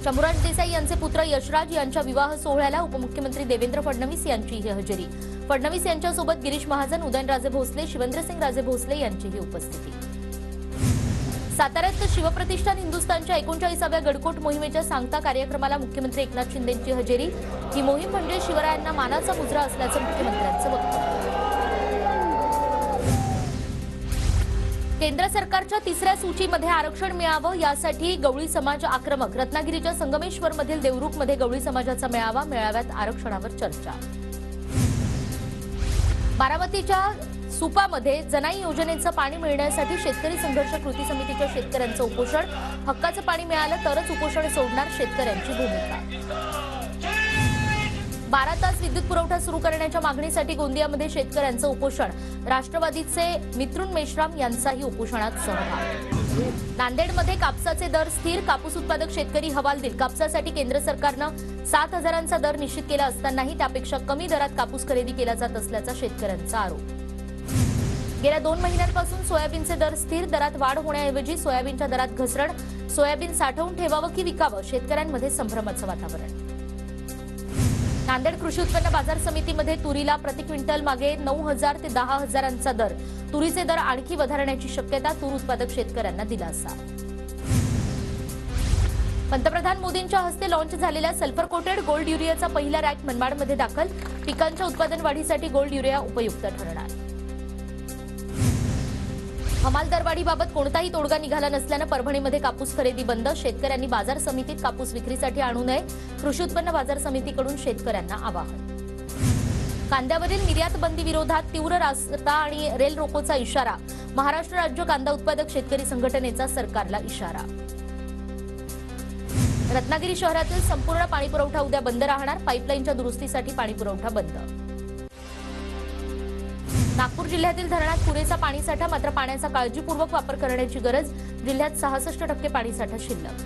शंभूराज देसाई यांचे पुत्र यशराज यांच्या विवाह सोहळ्याला उपमुख्यमंत्री देवेंद्र फडणवीस यांचीही हजेरी। फडणवीस यांच्यासोबत गिरीश महाजन, उदयनराजे भोसले, शिवेंद्रसिंगराजे भोसले यांचीही उपस्थिती। साताऱ्यात शिवप्रतिष्ठान हिंदुस्थानच्या 39व्या गडकोट मोहिमेच्या सांगता कार्यक्रमाला मुख्यमंत्री एकनाथ शिंदेंची हजेरी। ही मोहीम म्हणजे शिवरायांना मानाचा मुजरा असल्याचं मुख्यमंत्र्यांचं वक्तव्य। केंद्र सरकारच्या तिसऱ्या सूचीमध्ये आरक्षण मिळावं यासाठी गवळी समाज आक्रमक। रत्नागिरीच्या संगमेश्वरमधील देवरुखमध्ये गवळी समाजाचा मेळावा, मेळाव्यात आरक्षणावर चर्चा। बारामतीच्या सुपामध्ये जनाई योजनेचं पाणी मिळण्यासाठी शेतकरी संघर्ष कृती समितीच्या शेतकऱ्यांचं उपोषण। हक्काचं पाणी मिळालं तरच उपोषण सोडणार, शेतकऱ्यांची भूमिका। 12 तास विद्युत पुरवठा सुरू करण्याच्या मागणीसाठी गोंदियामध्ये शेतकऱ्यांचं उपोषण। राष्ट्रवादीचे मिथुन मेश्राम यांचाही उपोषणात सहभाग। नांदेडमध्ये कापसाचे दर स्थिर, कापूस उत्पादक शेतकरी हवालदिल। कापसासाठी केंद्र सरकारनं 7,000चा दर निश्चित केला असतानाही त्यापेक्षा कमी दरात कापूस खरेदी केला जात असल्याचा शेतकऱ्यांचा आरोप। गेल्या 2 महिन्यांपासून सोयाबीनचे दर स्थिर, दरात वाढ होण्याऐवजी सोयाबीनच्या दरात घसरण। सोयाबीन साठवून ठेवावं की विकावं, शेतकऱ्यांमध्ये संभ्रमाचं वातावरण। नांदेड कृषी उत्पन्न बाजार समितीमध्ये तुरीला प्रति क्विंटल मागे 9,000 ते 10,000चा दर। तुरीचे दर आणखी वधारण्याची शक्यता, तूर उत्पादक शेतकऱ्यांना दिलासा। पंतप्रधान मोदींच्या हस्ते लॉन्च झालेल्या सल्फर कोटेड गोल्ड युरियाचा पहिला रॅक मनमाडमध्ये दाखल। पिकांच्या उत्पादन वाढीसाठी गोल्ड युरिया उपयुक्त ठरणार। हमाल दरवाढीबाबत कोणताही तोडगा निघाला नसल्यानं परभणीमध्ये कापूस खरेदी बंद। शेतकऱ्यांनी बाजार समितीत कापूस विक्रीसाठी आणू नये, कृषी उत्पन्न बाजार समितीकडून शेतकऱ्यांना आवाहन। कांद्यावरील निर्यात बंदी विरोधात तीव्र रास्ता आणि रेल रोकोचा इशारा। महाराष्ट्र राज्य कांदा उत्पादक शेतकरी संघटनेचा सरकारला इशारा। रत्नागिरी शहरातील संपूर्ण पाणीपुरवठा उद्या बंद राहणार। पाईपलाईनच्या दुरुस्तीसाठी पाणीपुरवठा बंद। नागपूर जिल्ह्यातील धरणात पुरेसा पाणीसाठा, मात्र पाण्याचा काळजीपूर्वक वापर करण्याची गरज। जिल्ह्यात 66% पाणीसाठा शिल्लक।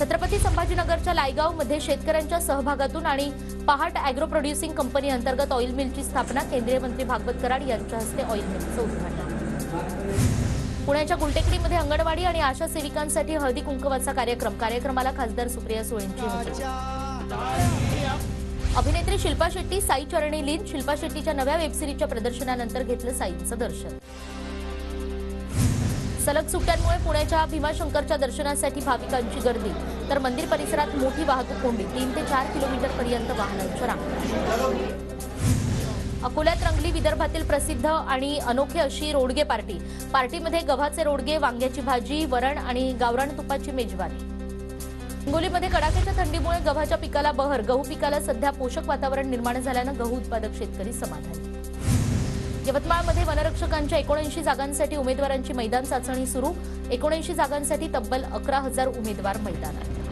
छत्रपती संभाजीनगरच्या लायगावमध्ये शेतकऱ्यांच्या सहभागातून आणि पहाट अॅग्रो प्रोड्युसिंग कंपनी अंतर्गत ऑइल मिलची स्थापना। केंद्रीय मंत्री भागवत कराड यांच्या हस्ते ऑइल मिलचं उद्घाटन। पुण्याच्या गुलटेकडीमध्ये अंगणवाडी आणि आशा सेविकांसाठी हळदी कुंकवाचा कार्यक्रम। कार्यक्रमाला खासदार सुप्रिया सुळेंची हजेरी। अभिनेत्री शिल्पा शेट्टी साई चरणी लीन। शिल्पा शेट्टीच्या नव्या वेबसिरीजच्या प्रदर्शनानंतर घेतलं साईंचं दर्शन। सलग सुट्ट्यांमुळे पुण्याच्या भीमाशंकरच्या दर्शनासाठी भाविकांची गर्दी, तर मंदिर परिसरात मोठी वाहतूक कोंडी। 3 ते 4 किलोमीटरपर्यंत वाहनांच्या रांगा। अकोल्यात रंगली विदर्भातील प्रसिद्ध आणि अनोखी अशी रोडगे पार्टी। पार्टीमध्ये गव्हाचे रोडगे, वांग्याची भाजी, वरण आणि गावरान तुपाची मेजवानी। हिंगोलीमध्ये कडाक्याच्या थंडीमुळे गव्हाच्या पिकाला बहर। गहू पिकाला सध्या पोषक वातावरण निर्माण झाल्यानं गहू उत्पादक शेतकरी समाधानी। यवतमाळमध्ये वनरक्षकांच्या 79 जागांसाठी उमेदवारांची मैदान चाचणी सुरू। 79 जागांसाठी तब्बल 11,000 उमेदवार मैदानात।